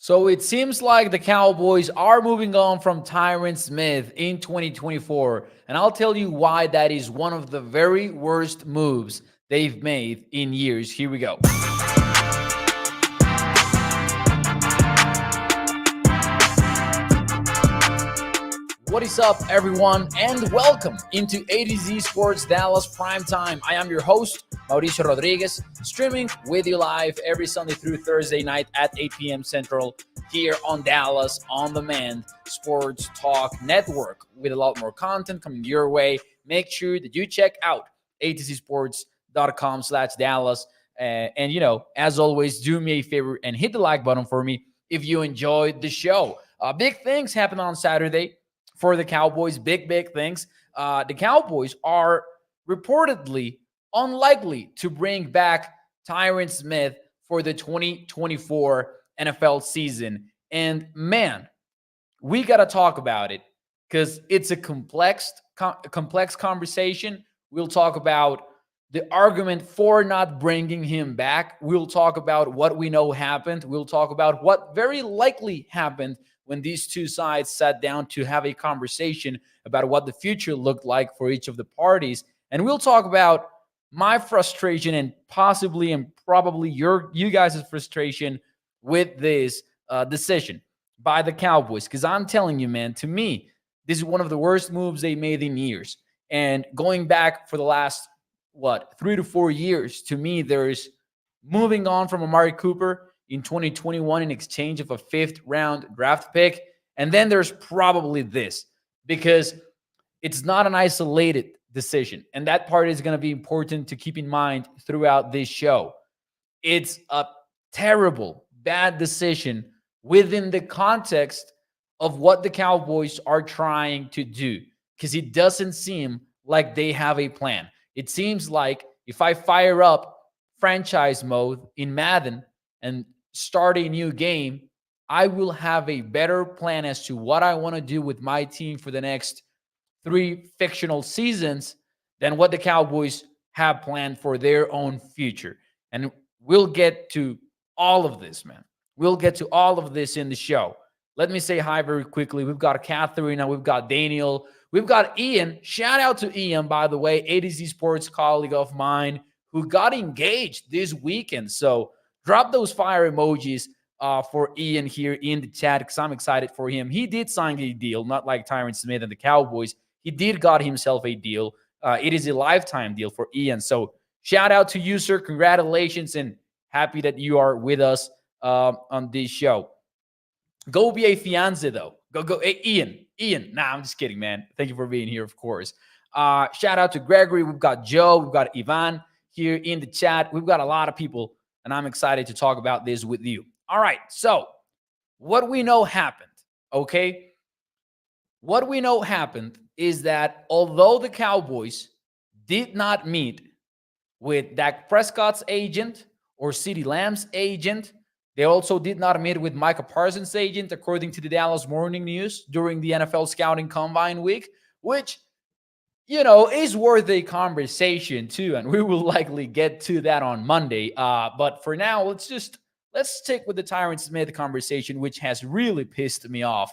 So it seems like the Cowboys are moving on from Tyron Smith in 2024. And I'll tell you why that is one of the very worst moves they've made in years. Here we go. What is up, everyone, and welcome into A to Z Sports Dallas Primetime. I am your host, Mauricio Rodriguez, streaming with you live every Sunday through Thursday night at 8 p.m. Central here on Dallas On Demand Sports Talk Network with a lot more content coming your way. Make sure that you check out atcsports.com/Dallas. And, as always, do me a favor and hit the like button for me if you enjoyed the show. Big things happen on Saturday for the Cowboys. Big things. The Cowboys are reportedly unlikely to bring back Tyron Smith for the 2024 NFL season. And man, we got to talk about it because it's a complex conversation. We'll talk about the argument for not bringing him back. We'll talk about what we know happened. We'll talk about what very likely happened when these two sides sat down to have a conversation about what the future looked like for each of the parties. And we'll talk about my frustration and possibly and probably you guys' frustration with this decision by the Cowboys. Because I'm telling you, man, to me, this is one of the worst moves they made in years. And going back for the last, 3 to 4 years, to me, there's moving on from Amari Cooper in 2021 in exchange of a 5th-round draft pick. And then there's probably this, because it's not an isolated decision. And that part is going to be important to keep in mind throughout this show. It's a terrible, bad decision within the context of what the Cowboys are trying to do, because it doesn't seem like they have a plan. It seems like if I fire up franchise mode in Madden and start a new game, I will have a better plan as to what I want to do with my team for the next 3 fictional seasons than what the Cowboys have planned for their own future. And we'll get to all of this, man. We'll get to all of this in the show. Let me say hi very quickly. We've got Catherine, we've got Daniel, we've got Ian. Shout out to Ian, by the way, ADZ Sports colleague of mine who got engaged this weekend. So drop those fire emojis for Ian here in the chat because I'm excited for him. He did sign a deal, not like Tyron Smith and the Cowboys. He did got himself a deal. It is a lifetime deal for Ian. So shout out to you, sir. Congratulations, and happy that you are with us on this show. Go be a fiance, though. Go. Hey, Ian. Nah, I'm just kidding, man. Thank you for being here, of course. Shout out to Gregory. We've got Joe. We've got Ivan here in the chat. We've got a lot of people, and I'm excited to talk about this with you. All right, so what we know happened, okay? What we know happened is that although the Cowboys did not meet with Dak Prescott's agent or CeeDee Lamb's agent, they also did not meet with Micah Parsons' agent, according to the Dallas Morning News, during the NFL Scouting Combine week, which is worth a conversation too, and we will likely get to that on Monday. But for now, let's stick with the Tyron Smith conversation, which has really pissed me off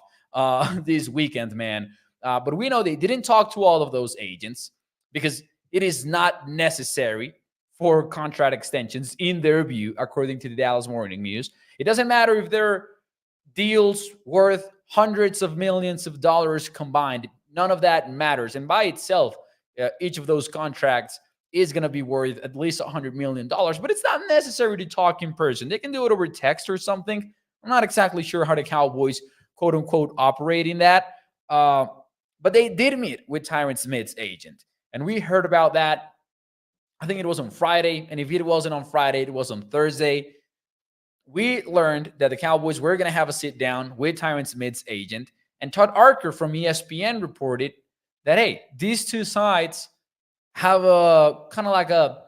this weekend, man. But we know they didn't talk to all of those agents because it is not necessary for contract extensions in their view, according to the Dallas Morning News. It doesn't matter if they're deals worth hundreds of millions of dollars combined. None of that matters. And by itself, each of those contracts is going to be worth at least $100 million. But it's not necessary to talk in person. They can do it over text or something. I'm not exactly sure how the Cowboys, quote unquote, operate in that. But they did meet with Tyron Smith's agent. And we heard about that. I think it was on Friday. And if it wasn't on Friday, it was on Thursday. We learned that the Cowboys were going to have a sit down with Tyron Smith's agent. And Todd Archer from ESPN reported that, hey, these two sides have a kind of like a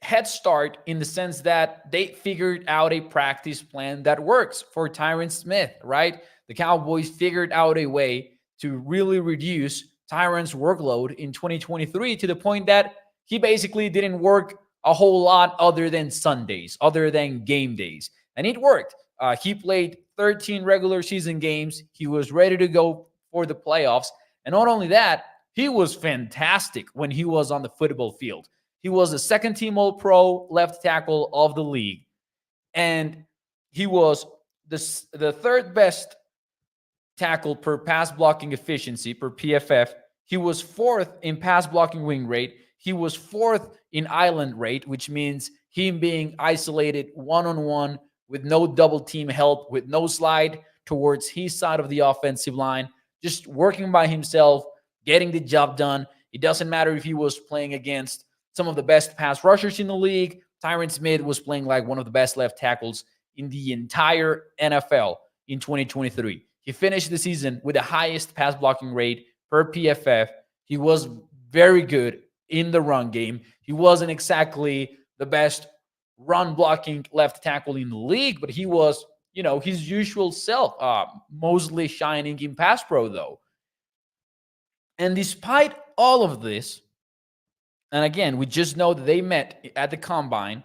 head start in the sense that they figured out a practice plan that works for Tyron Smith, right? The Cowboys figured out a way to really reduce Tyron's workload in 2023 to the point that he basically didn't work a whole lot other than Sundays, other than game days. And it worked. He played 13 regular season games. He was ready to go for the playoffs. And not only that, he was fantastic when he was on the football field. He was a second team All Pro left tackle of the league. And he was the third best tackle per pass blocking efficiency per PFF. He was fourth in pass blocking wing rate. He was fourth in island rate, which means him being isolated one-on-one with no double team help, with no slide towards his side of the offensive line, just working by himself, getting the job done. It doesn't matter if he was playing against some of the best pass rushers in the league. Tyron Smith was playing like one of the best left tackles in the entire NFL in 2023. He finished the season with the highest pass blocking rate per PFF. He was very good in the run game. He wasn't exactly the best run blocking left tackle in the league, but he was, his usual self, mostly shining in pass pro though. And despite all of this, and again, we just know that they met at the combine,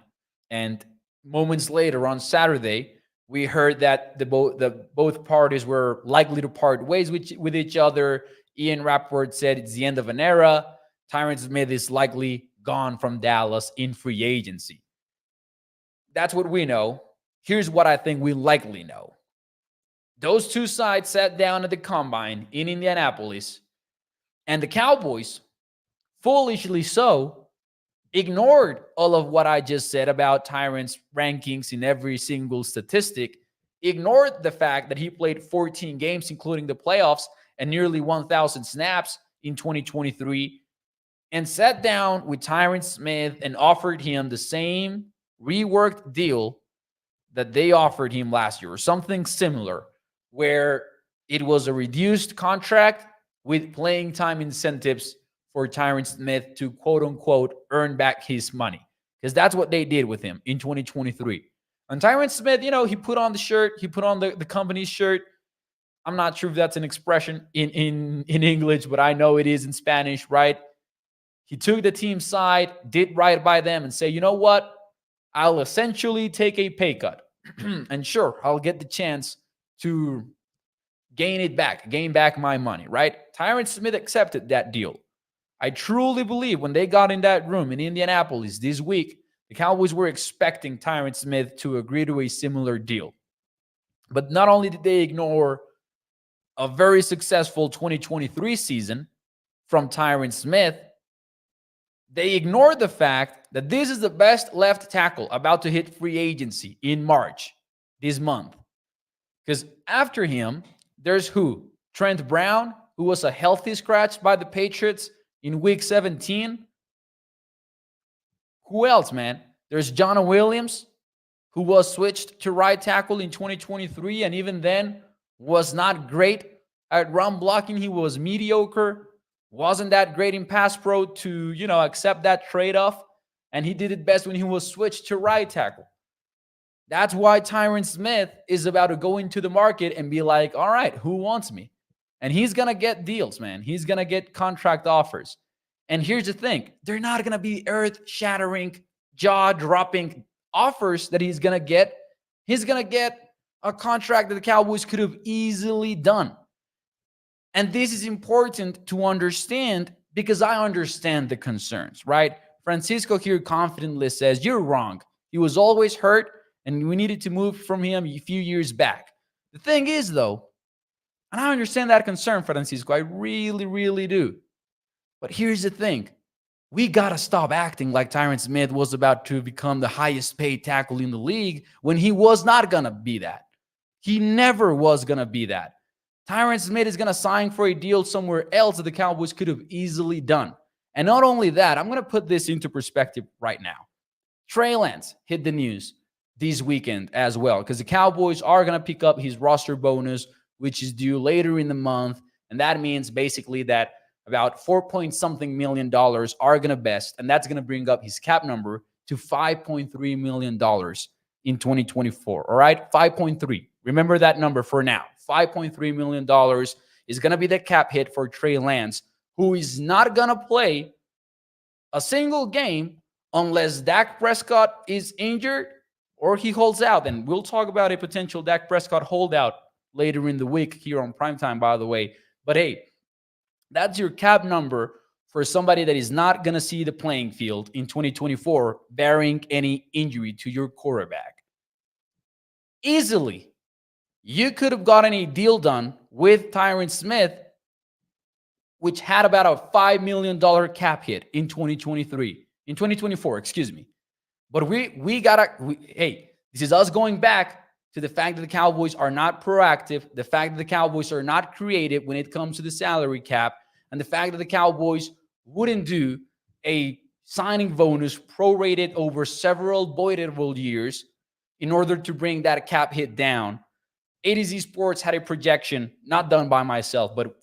and moments later on Saturday, we heard that both parties were likely to part ways with each other. Ian Rappaport said it's the end of an era. Tyron Smith is likely gone from Dallas in free agency. That's what we know. Here's what I think we likely know. Those two sides sat down at the combine in Indianapolis, and the Cowboys, foolishly so, ignored all of what I just said about Tyron's rankings in every single statistic, ignored the fact that he played 14 games, including the playoffs, and nearly 1,000 snaps in 2023, and sat down with Tyron Smith and offered him the same reworked deal that they offered him last year, or something similar, where it was a reduced contract with playing time incentives for Tyron Smith to, quote unquote, earn back his money. Because that's what they did with him in 2023. And Tyron Smith, he put on the shirt, he put on the company's shirt. I'm not sure if that's an expression in English, but I know it is in Spanish, right? He took the team's side, did right by them, and say, you know what? I'll essentially take a pay cut. And sure, I'll get the chance to gain back my money, right? Tyron Smith accepted that deal. I truly believe when they got in that room in Indianapolis this week, the Cowboys were expecting Tyron Smith to agree to a similar deal. But not only did they ignore a very successful 2023 season from Tyron Smith, they ignored the fact that this is the best left tackle about to hit free agency in March this month. Because after him, there's who? Trent Brown, who was a healthy scratch by the Patriots in week 17. Who else, man? There's Jonah Williams, who was switched to right tackle in 2023, and even then was not great at run blocking. He was mediocre. Wasn't that great in pass pro to, accept that trade-off. And he did it best when he was switched to right tackle. That's why Tyron Smith is about to go into the market and be like, all right, who wants me? And he's going to get deals, man. He's going to get contract offers. And here's the thing. They're not going to be earth-shattering, jaw-dropping offers that he's going to get. He's going to get a contract that the Cowboys could have easily done. And this is important to understand because I understand the concerns, right? Francisco here confidently says, you're wrong. He was always hurt, and we needed to move from him a few years back. The thing is, though, and I understand that concern, Francisco. I really, really do. But here's the thing. We got to stop acting like Tyron Smith was about to become the highest paid tackle in the league when he was not going to be that. He never was going to be that. Tyron Smith is going to sign for a deal somewhere else that the Cowboys could have easily done. And not only that, I'm going to put this into perspective right now. Trey Lance hit the news this weekend as well because the Cowboys are going to pick up his roster bonus, which is due later in the month. And that means basically that about $4-point-something million are going to vest, and that's going to bring up his cap number to $5.3 million in 2024. All right, 5.3. Remember that number for now. $5.3 million is going to be the cap hit for Trey Lance, who is not going to play a single game unless Dak Prescott is injured or he holds out. And we'll talk about a potential Dak Prescott holdout later in the week here on Primetime, by the way. But hey, that's your cap number for somebody that is not going to see the playing field in 2024, barring any injury to your quarterback. Easily, you could have gotten a deal done with Tyron Smith, which had about a $5 million cap hit in 2024, excuse me. But hey, this is us going back to the fact that the Cowboys are not proactive, the fact that the Cowboys are not creative when it comes to the salary cap, and the fact that the Cowboys wouldn't do a signing bonus prorated over several voidable years in order to bring that cap hit down. A to Z Sports had a projection, not done by myself, but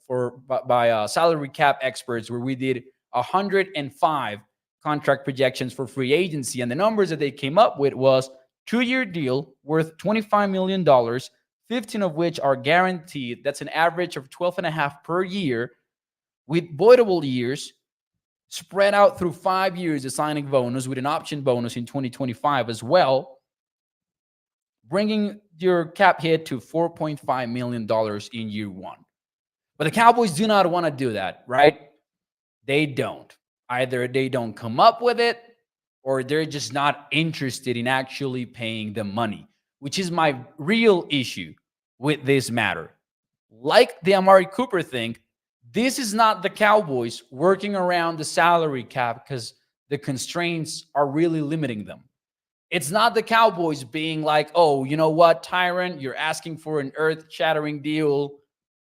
by salary cap experts, where we did 105 contract projections for free agency. And the numbers that they came up with was 2-year deal worth $25 million, 15 of which are guaranteed. That's an average of 12.5 per year, with voidable years spread out through 5 years, a signing bonus with an option bonus in 2025 as well, bringing your cap hit to $4.5 million in year one. But the Cowboys do not want to do that, right? They don't. Either they don't come up with it, or they're just not interested in actually paying the money, which is my real issue with this matter. Like the Amari Cooper thing, this is not the Cowboys working around the salary cap because the constraints are really limiting them. It's not the Cowboys being like, oh, you know what, Tyron, you're asking for an earth-shattering deal.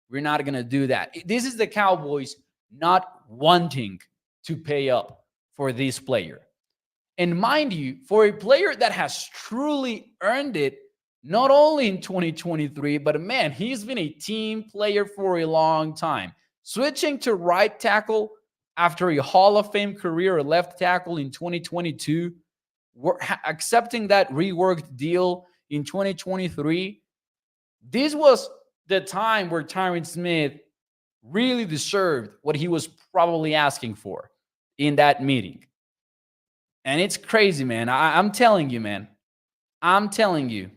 We're not going to do that. This is the Cowboys not wanting to pay up for this player. And mind you, for a player that has truly earned it, not only in 2023, but man, he's been a team player for a long time. Switching to right tackle after a Hall of Fame career at left tackle in 2022, accepting that reworked deal in 2023, this was the time where Tyron Smith really deserved what he was probably asking for in that meeting. And it's crazy, man. I'm telling you, man. I'm telling you.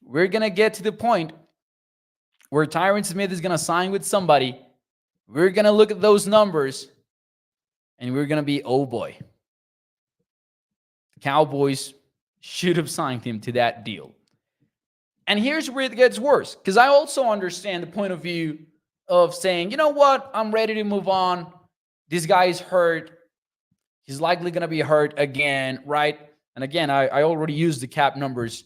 We're going to get to the point where Tyron Smith is going to sign with somebody. We're going to look at those numbers, and we're going to be, oh boy. The Cowboys should have signed him to that deal. And here's where it gets worse, because I also understand the point of view of saying, you know what, I'm ready to move on. This guy is hurt. He's likely going to be hurt again, right? And again, I already used the cap numbers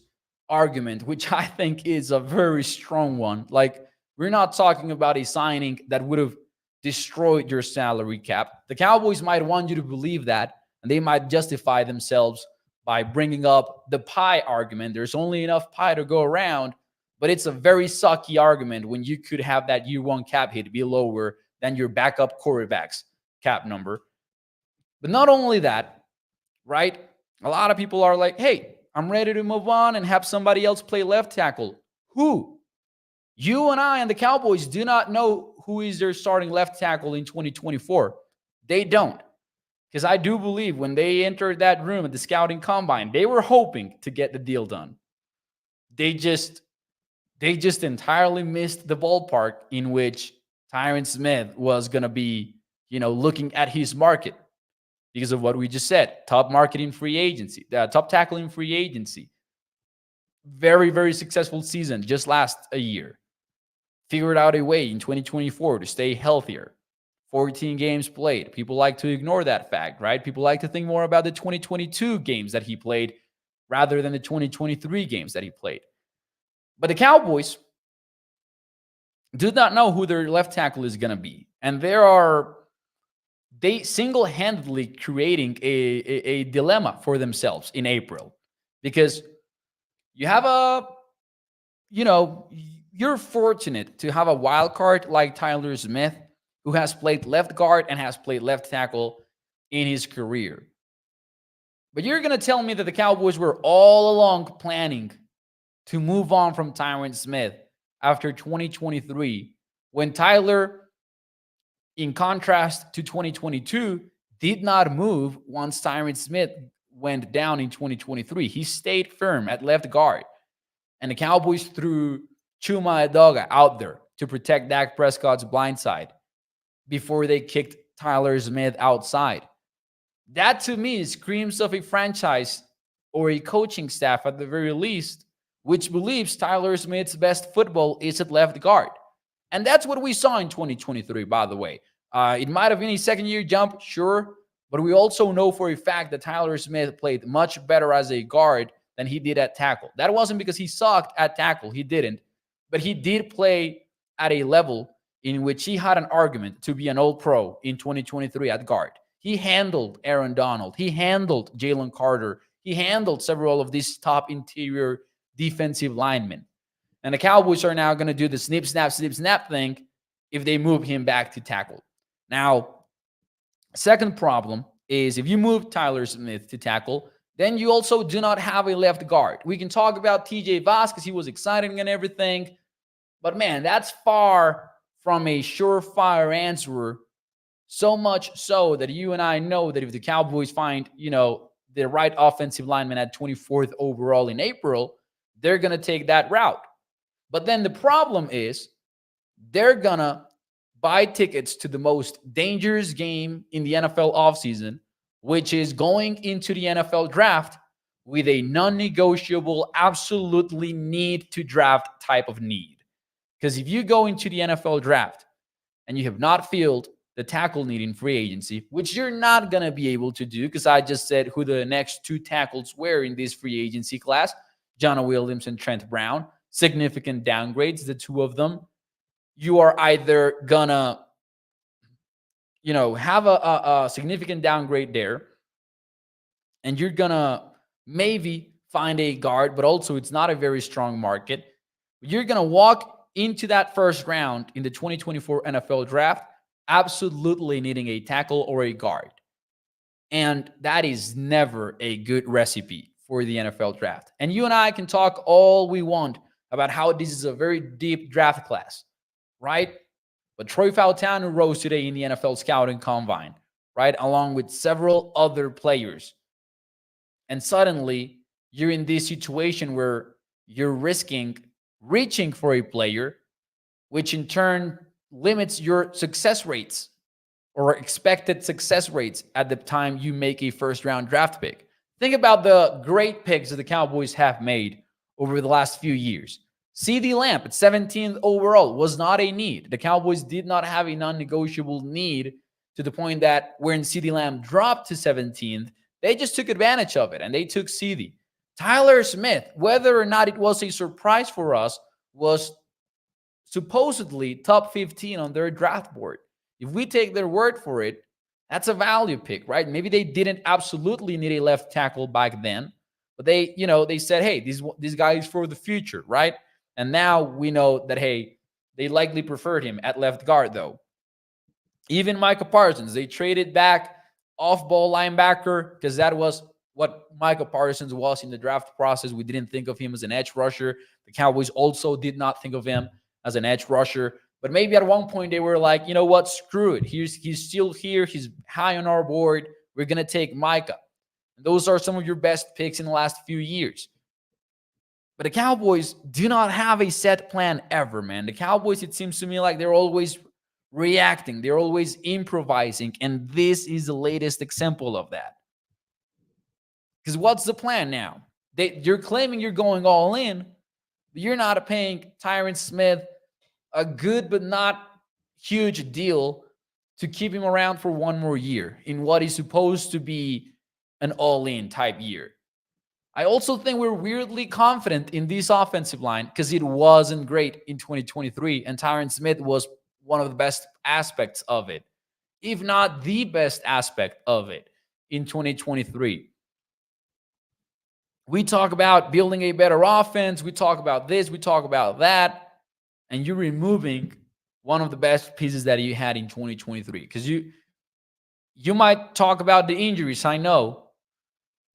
argument, which I think is a very strong one. Like, we're not talking about a signing that would have destroyed your salary cap. The Cowboys might want you to believe that, and they might justify themselves by bringing up the pie argument. There's only enough pie to go around, but it's a very sucky argument when you could have that year one cap hit be lower than your backup quarterback's cap number. But not only that, right? A lot of people are like, hey, I'm ready to move on and have somebody else play left tackle. Who? You and I and the Cowboys do not know who is their starting left tackle in 2024. They don't. Because I do believe when they entered that room at the scouting combine, they were hoping to get the deal done. They just entirely missed the ballpark in which Tyron Smith was going to be, looking at his market because of what we just said. Top market in free agency, top tackle in free agency. Very, very successful season just last a year. Figured out a way in 2024 to stay healthier. 14 games played. People like to ignore that fact, right? People like to think more about the 2022 games that he played rather than the 2023 games that he played. But the Cowboys do not know who their left tackle is going to be. And they single-handedly creating a dilemma for themselves in April. Because you have you're fortunate to have a wild card like Tyron Smith, who has played left guard and has played left tackle in his career. But you're going to tell me that the Cowboys were all along planning to move on from Tyron Smith after 2023, when Tyler, in contrast to 2022, did not move once Tyron Smith went down in 2023, he stayed firm at left guard. And the Cowboys threw Chuma Edoga out there to protect Dak Prescott's blind side before they kicked Tyler Smith outside. That to me screams of a franchise or a coaching staff at the very least, which believes Tyler Smith's best football is at left guard. And that's what we saw in 2023, by the way. It might have been a second-year jump, sure, but we also know for a fact that Tyler Smith played much better as a guard than he did at tackle. That wasn't because he sucked at tackle. He didn't. But he did play at a level in which he had an argument to be an all-pro in 2023 at guard. He handled Aaron Donald. He handled Jalen Carter. He handled several of these top interior defensive linemen. And the Cowboys are now going to do the snip, snap thing if they move him back to tackle. Now, second problem is if you move Tyler Smith to tackle, then you also do not have a left guard. We can talk about TJ Vasquez. He was exciting and everything. But, man, that's far from a surefire answer. So much so that you and I know that if the Cowboys find, the right offensive lineman at 24th overall in April, they're going to take that route. But then the problem is they're going to buy tickets to the most dangerous game in the NFL offseason, which is going into the NFL draft with a non-negotiable, absolutely need to draft type of need. Because if you go into the NFL draft and you have not filled the tackle need in free agency, which you're not going to be able to do because I just said who the next two tackles were in this free agency class, Jonah Williams and Trent Brown, significant downgrades, the two of them. You are either going to, have a significant downgrade there, and you're going to maybe find a guard, but also it's not a very strong market. You're going to walk into that first round in the 2024 NFL draft absolutely needing a tackle or a guard. And that is never a good recipe for the NFL draft. And you and I can talk all we want about how this is a very deep draft class, right? But Troy Fautanu rose today in the NFL scouting combine, right? Along with several other players. And suddenly you're in this situation where you're risking reaching for a player, which in turn limits your success rates or expected success rates at the time you make a first-round draft pick. Think about the great picks that the Cowboys have made over the last few years. CeeDee Lamb at 17th overall was not a need. The Cowboys did not have a non-negotiable need to the point that when CeeDee Lamb dropped to 17th, they just took advantage of it, and they took CeeDee. Tyler Smith, whether or not it was a surprise for us, was supposedly top 15 on their draft board. If we take their word for it, that's a value pick, right? Maybe they didn't absolutely need a left tackle back then, but they said, hey, this guy is for the future, right? And now we know that, hey, they likely preferred him at left guard, though. Even Micah Parsons, they traded back off-ball linebacker because that was what Micah Parsons was in the draft process. We didn't think of him as an edge rusher. The Cowboys also did not think of him as an edge rusher. But maybe at one point they were like, you know what, screw it. He's still here. He's high on our board. We're going to take Micah. And those are some of your best picks in the last few years. But the Cowboys do not have a set plan ever, man. The Cowboys, it seems to me like they're always reacting. They're always improvising. And this is the latest example of that. Because what's the plan now? You're claiming you're going all in, but you're not paying Tyron Smith a good but not huge deal to keep him around for one more year in what is supposed to be an all-in type year. I also think we're weirdly confident in this offensive line because it wasn't great in 2023, and Tyron Smith was one of the best aspects of it, if not the best aspect of it in 2023. We talk about building a better offense. We talk about this. We talk about that. And you're removing one of the best pieces that you had in 2023. Because you might talk about the injuries, I know.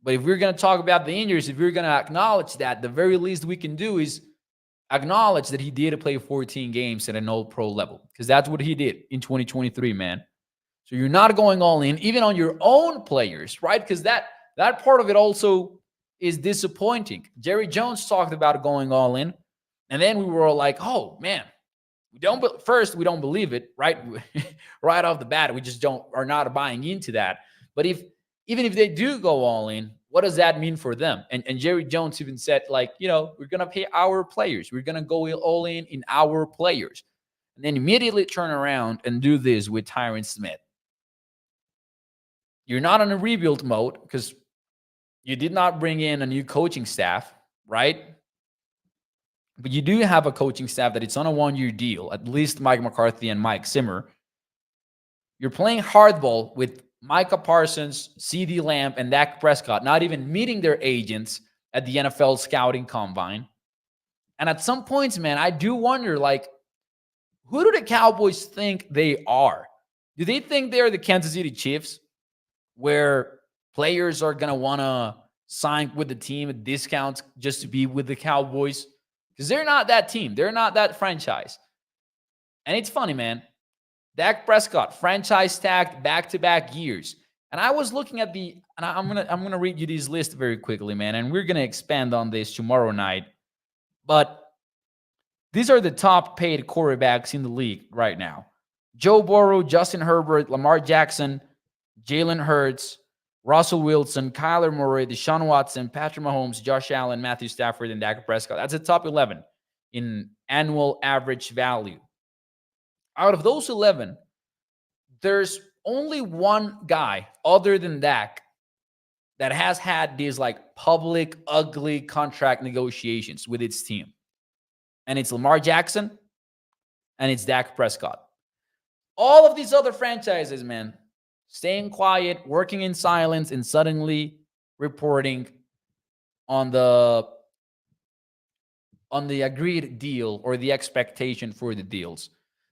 But if we're going to talk about the injuries, if we're going to acknowledge that, the very least we can do is acknowledge that he did play 14 games at an all-pro level. Because that's what he did in 2023, man. So you're not going all in, even on your own players, right? Because that part of it also is disappointing. Jerry Jones talked about going all in, and then we were all like, "Oh man, we don't believe it, right? Right off the bat, we just don't are not buying into that. But even if they do go all in, what does that mean for them?" And Jerry Jones even said, like, we're gonna pay our players. We're gonna go all in our players, and then immediately turn around and do this with Tyron Smith. You're not on a rebuild mode because you did not bring in a new coaching staff, right? But you do have a coaching staff that it's on a 1-year deal, at least Mike McCarthy and Mike Zimmer. You're playing hardball with Micah Parsons, CeeDee Lamb, and Dak Prescott not even meeting their agents at the NFL scouting combine. And at some points, man, I do wonder, like, who do the Cowboys think they are? Do they think they're the Kansas City Chiefs, where players are going to want to sign with the team at discounts just to be with the Cowboys? Because they're not that team. They're not that franchise. And it's funny, man. Dak Prescott, franchise tagged back-to-back years. And I was looking at and I'm gonna read you these lists very quickly, man. And we're gonna expand on this tomorrow night. But these are the top paid quarterbacks in the league right now: Joe Burrow, Justin Herbert, Lamar Jackson, Jalen Hurts, Russell Wilson, Kyler Murray, Deshaun Watson, Patrick Mahomes, Josh Allen, Matthew Stafford, and Dak Prescott. That's the top 11 in annual average value. Out of those 11, there's only one guy other than Dak that has had these like public, ugly contract negotiations with its team. And it's Lamar Jackson and it's Dak Prescott. All of these other franchises, man, staying quiet, working in silence, and suddenly reporting on the agreed deal or the expectation for the deals.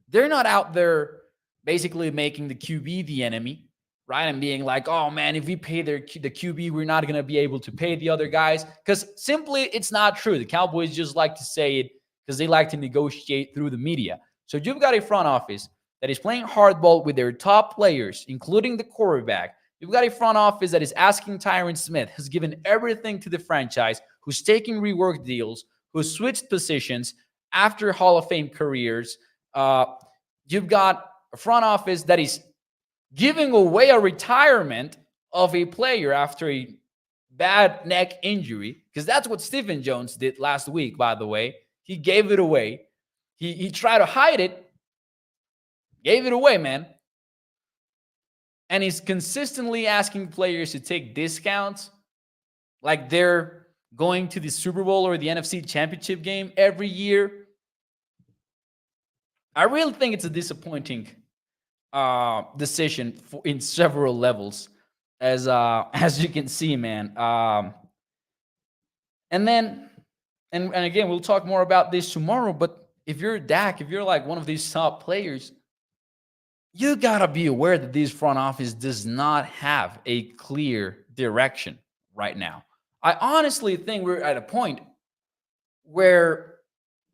They're not out there basically making the QB the enemy, right? And being like, oh man, if we pay the QB, we're not going to be able to pay the other guys. Because simply, it's not true. The Cowboys just like to say it because they like to negotiate through the media. So you've got a front office that is playing hardball with their top players, including the quarterback. You've got a front office that is asking Tyron Smith, has given everything to the franchise, who's taking rework deals, who's switched positions after Hall of Fame careers. You've got a front office that is giving away a retirement of a player after a bad neck injury, because that's what Stephen Jones did last week, by the way. He gave it away. He tried to hide it, gave it away, man. And he's consistently asking players to take discounts like they're going to the Super Bowl or the NFC Championship game every year. I really think it's a disappointing decision in several levels, as you can see, man. And again, we'll talk more about this tomorrow. But if you're Dak, if you're like one of these top players, you gotta be aware that this front office does not have a clear direction right now. I honestly think we're at a point where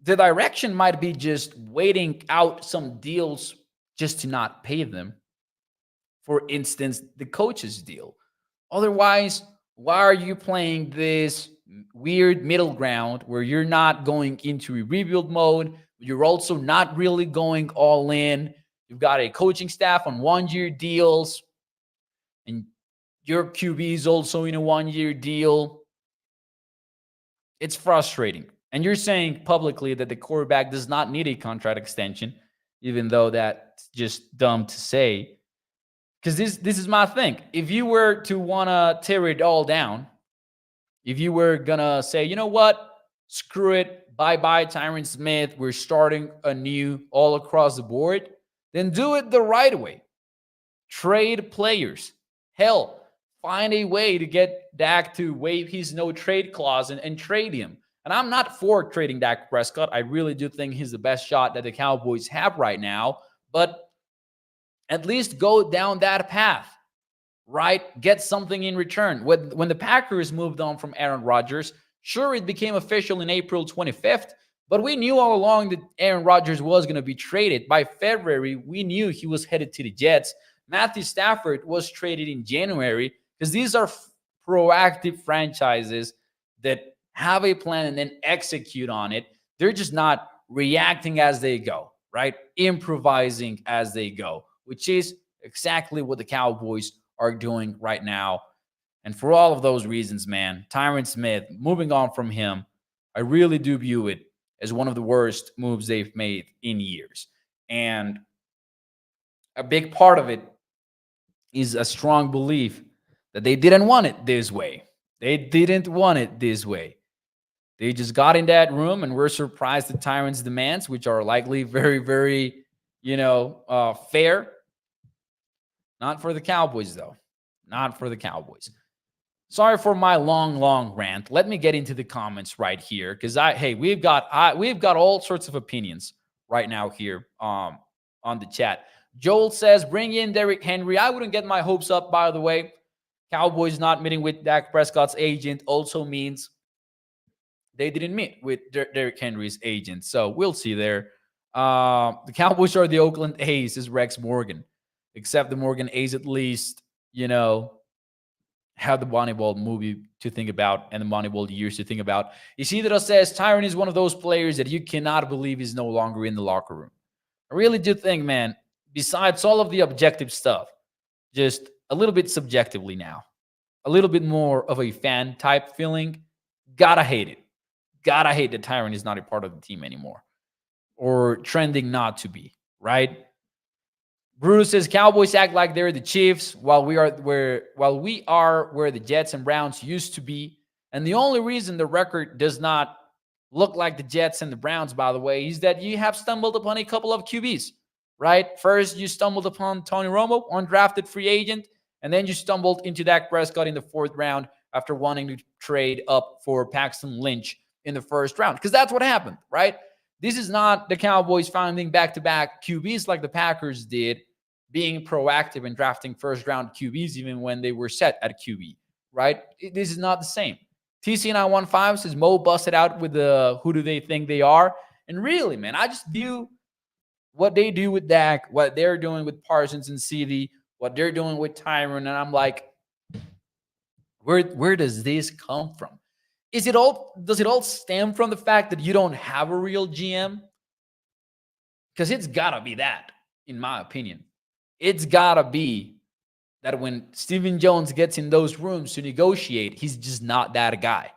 the direction might be just waiting out some deals just to not pay them. For instance, the coach's deal. Otherwise, why are you playing this weird middle ground where you're not going into a rebuild mode? You're also not really going all in. You've got a coaching staff on 1-year deals, and your QB is also in a 1-year deal. It's frustrating. And you're saying publicly that the quarterback does not need a contract extension, even though that's just dumb to say. Because this is my thing. If you were to want to tear it all down, if you were going to say, you know what, screw it, bye-bye Tyron Smith, we're starting anew all across the board, then do it the right way. Trade players. Hell, find a way to get Dak to waive his no-trade clause and trade him. And I'm not for trading Dak Prescott. I really do think he's the best shot that the Cowboys have right now. But at least go down that path, right? Get something in return. When the Packers moved on from Aaron Rodgers, sure, it became official in April 25th, but we knew all along that Aaron Rodgers was going to be traded. By February, we knew he was headed to the Jets. Matthew Stafford was traded in January because these are proactive franchises that have a plan and then execute on it. They're just not reacting as they go, right? Improvising as they go, which is exactly what the Cowboys are doing right now. And for all of those reasons, man, Tyron Smith, moving on from him, I really do view it as one of the worst moves they've made in years. And a big part of it is a strong belief that they didn't want it this way. They didn't want it this way. They just got in that room and were surprised at Tyron's demands, which are likely very, very, fair. Not for the Cowboys, though. Not for the Cowboys. Sorry for my long rant. Let me get into the comments right here, because we've got all sorts of opinions right now here on the chat. Joel says, bring in Derrick Henry. I wouldn't get my hopes up, by the way. Cowboys not meeting with Dak Prescott's agent also means they didn't meet with Derrick Henry's agent. So we'll see there. The Cowboys are the Oakland A's, is Rex Morgan. Except the Morgan A's at least, have the Moneyball movie to think about and the Moneyball years to think about. Isidro says, Tyron is one of those players that you cannot believe is no longer in the locker room. I really do think, man, besides all of the objective stuff, just a little bit subjectively now, a little bit more of a fan type feeling, gotta hate it. Gotta hate that Tyron is not a part of the team anymore or trending not to be, right? Bruce says Cowboys act like they're the Chiefs while we are where the Jets and Browns used to be. And the only reason the record does not look like the Jets and the Browns, by the way, is that you have stumbled upon a couple of QBs, right? First, you stumbled upon Tony Romo, undrafted free agent, and then you stumbled into Dak Prescott in the 4th round after wanting to trade up for Paxton Lynch in the 1st round, because that's what happened, right? This is not the Cowboys finding back-to-back QBs like the Packers did, being proactive and drafting 1st-round QBs even when they were set at QB, right? This is not the same. TC915 says Mo busted out with the who do they think they are? And really, man, I just view what they do with Dak, what they're doing with Parsons and CD, what they're doing with Tyron, and I'm like, where does this come from? Does it all stem from the fact that you don't have a real GM? Because it's gotta be that, in my opinion. It's gotta be that when Stephen Jones gets in those rooms to negotiate, he's just not that guy.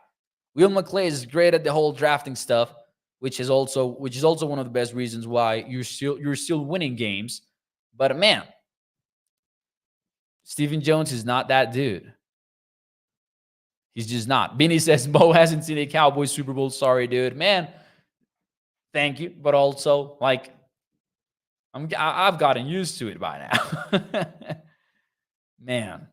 Will McClay is great at the whole drafting stuff, which is also one of the best reasons why you're still winning games. But man, Stephen Jones is not that dude. He's just not. Benny says Mo hasn't seen a Cowboys Super Bowl. Sorry, dude. Man, thank you. But also, like, I've gotten used to it by now. Man.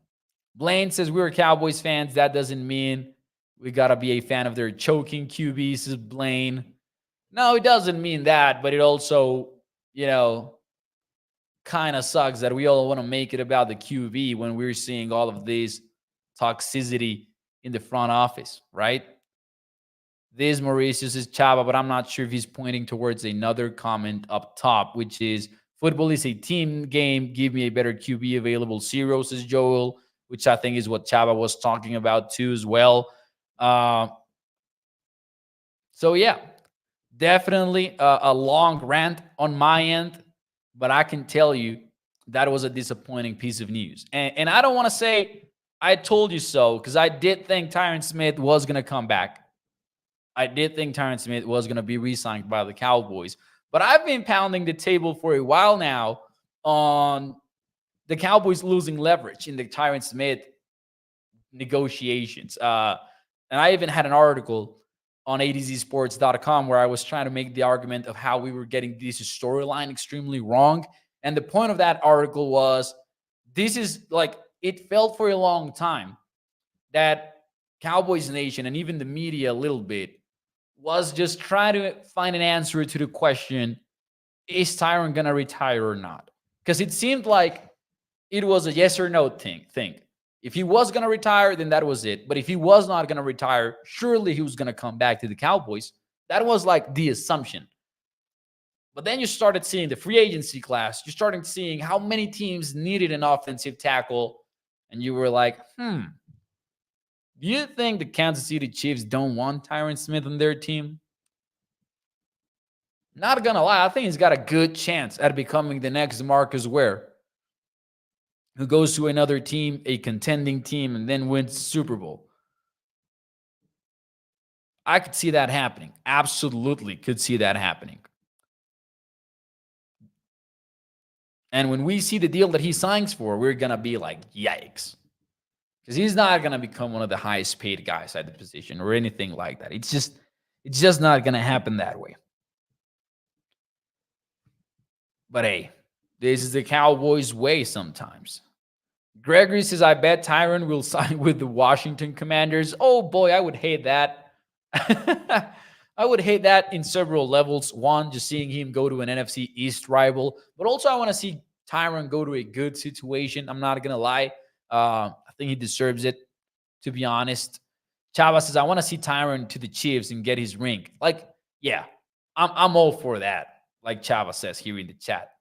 Blaine says we're Cowboys fans. That doesn't mean we got to be a fan of their choking QBs, says Blaine. No, it doesn't mean that, but it also, kind of sucks that we all want to make it about the QB when we're seeing all of this toxicity in the front office, right? This Mauricio says Chava, but I'm not sure if he's pointing towards another comment up top, which is football is a team game. Give me a better QB available. 0, says Joel, which I think is what Chava was talking about too as well. So yeah, definitely a long rant on my end, but I can tell you that was a disappointing piece of news. And I don't want to say I told you so, because I did think Tyron Smith was going to come back. I did think Tyron Smith was going to be re-signed by the Cowboys. But I've been pounding the table for a while now on the Cowboys losing leverage in the Tyron Smith negotiations. And I even had an article on ADZsports.com where I was trying to make the argument of how we were getting this storyline extremely wrong. And the point of that article was, this is like, it felt for a long time that Cowboys Nation and even the media a little bit was just trying to find an answer to the question, is Tyron going to retire or not? Because it seemed like it was a yes or no thing. If he was going to retire, then that was it. But if he was not going to retire, surely he was going to come back to the Cowboys. That was like the assumption. But then you started seeing the free agency class. You started seeing how many teams needed an offensive tackle. And you were like, Do you think the Kansas City Chiefs don't want Tyron Smith on their team? Not gonna lie, I think he's got a good chance at becoming the next Marcus Ware, who goes to another team, a contending team, and then wins the Super Bowl. I could see that happening. Absolutely could see that happening. And when we see the deal that he signs for, we're going to be like, yikes. Because he's not going to become one of the highest paid guys at the position or anything like that. It's just not going to happen that way. But hey, this is the Cowboys way sometimes. Gregory says, I bet Tyron will sign with the Washington Commanders. Oh boy, I would hate that. I would hate that in several levels. One, just seeing him go to an NFC East rival. But also, I want to see Tyron go to a good situation. I'm not going to lie. I think he deserves it, to be honest. Chava says, I want to see Tyron to the Chiefs and get his ring. Like, yeah, I'm all for that. Like Chava says here in the chat.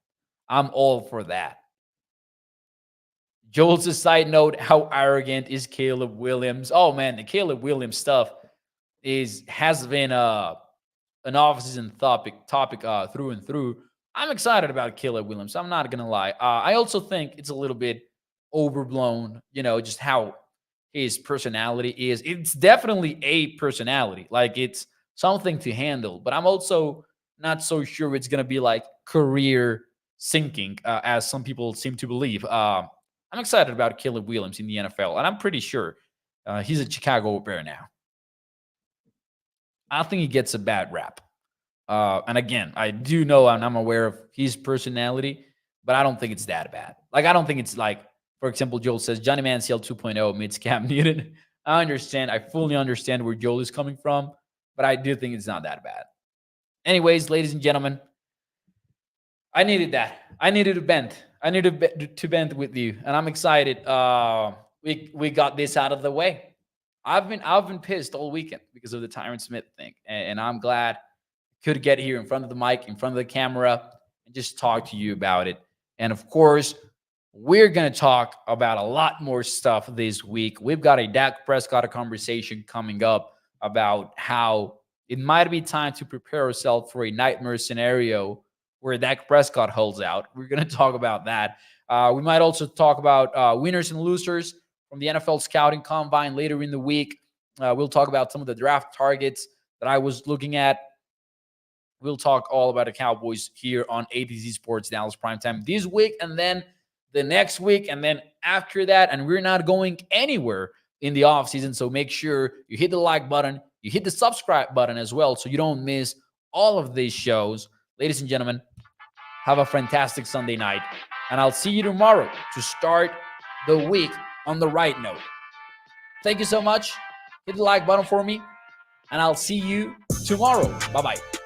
I'm all for that. Joel's a side note, how arrogant is Caleb Williams? Oh, man, the Caleb Williams stuff has been an off-season topic through and through. I'm excited about Caleb Williams. I'm not going to lie. I also think it's a little bit overblown, just how his personality is. It's definitely a personality. Like, it's something to handle. But I'm also not so sure it's going to be like career sinking, as some people seem to believe. I'm excited about Caleb Williams in the NFL, and I'm pretty sure he's a Chicago Bear now. I think he gets a bad rap. And again, I do know and I'm aware of his personality, but I don't think it's that bad. Like, I don't think it's like, for example, Joel says, Johnny Manziel 2.0 meets Cam Newton. I understand. I fully understand where Joel is coming from, but I do think it's not that bad. Anyways, ladies and gentlemen, I needed that. I needed to bend. I needed to bend with you, and I'm excited. We got this out of the way. I've been pissed all weekend because of the Tyron Smith thing, and I'm glad I could get here in front of the mic, in front of the camera, and just talk to you about it. And of course, we're gonna talk about a lot more stuff this week. We've got a Dak Prescott conversation coming up about how it might be time to prepare ourselves for a nightmare scenario where Dak Prescott holds out. We're going to talk about that. We might also talk about winners and losers from the NFL Scouting Combine later in the week. We'll talk about some of the draft targets that I was looking at. We'll talk all about the Cowboys here on ATZ Sports Dallas Primetime this week, and then the next week, and then after that. And we're not going anywhere in the offseason, so make sure you hit the like button. You hit the subscribe button as well so you don't miss all of these shows. Ladies and gentlemen, have a fantastic Sunday night, and I'll see you tomorrow to start the week on the right note. Thank you so much. Hit the like button for me, and I'll see you tomorrow. Bye-bye.